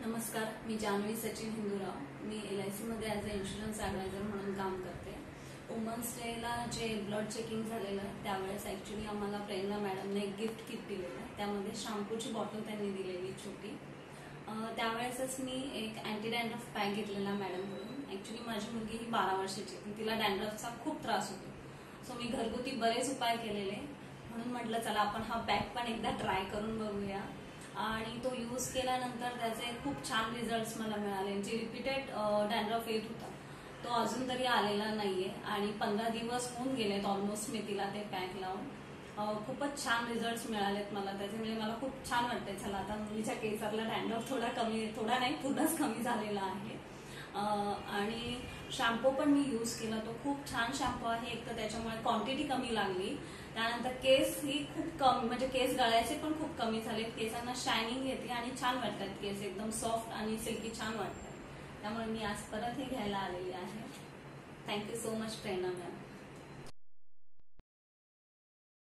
नमस्कार, मी जान्हवी सचिन हिंदूराव. मी LIC मध्ये as a insurance adviser म्हणून काम करते. वुमन्स डेला जे ब्लड चेकिंग झालेलं त्यावेळेस ॲक्च्युली आम्हाला प्रेरणा मॅडमने एक गिफ्ट किट दिलेलं आहे. त्यामध्ये शॅम्पूची बॉटल त्यांनी दिलेली छोटी. त्यावेळेसच मी एक अँटी डॅन्ड्रफ पॅक घेतलेला मॅडमकडून. ॲक्च्युली माझी मुलगी ही 12 वर्षाची होती, तिला डॅन्ड्रफचा खूप त्रास होतो. सो मी घरगुती बरेच उपाय केलेले, म्हणून म्हटलं चला आपण हा पॅक पण एकदा ट्राय करून बघूया. आणि तो यूज केल्यानंतर त्याचे खूप छान रिझल्ट्स मला मिळाले. जे रिपीटेड डॅन्ड्रफ येत होता तो अजून तरी आलेला नाहीये आणि 15 दिवस होऊन गेलेत ऑलमोस्ट मी तिला ते पॅक लावून. खूपच छान रिझल्ट्स मिळालेत मला त्याचे. म्हणजे मला खूप छान वाटतंय, चला आता मुलीच्या केसातला डॅन्ड्रफ थोडा नाही पूर्णच कमी झालेला आहे. आणि शॅम्पू पण मी यूज केला, तो खूप छान शॅम्पू आहे. एक तर त्याच्यामुळे क्वांटिटी कमी लागली, त्यानंतर केस ही खूप कमी, म्हणजे केस गळायचे पण खूप कमी झालेत. केसांना शायनिंग येते आणि छान वाटतात केस, एकदम सॉफ्ट आणि सिल्की छान वाटतात. त्यामुळे मी आज परत हे घ्यायला आलेली आहे. थँक्यू सो मच प्रेरणा मॅम.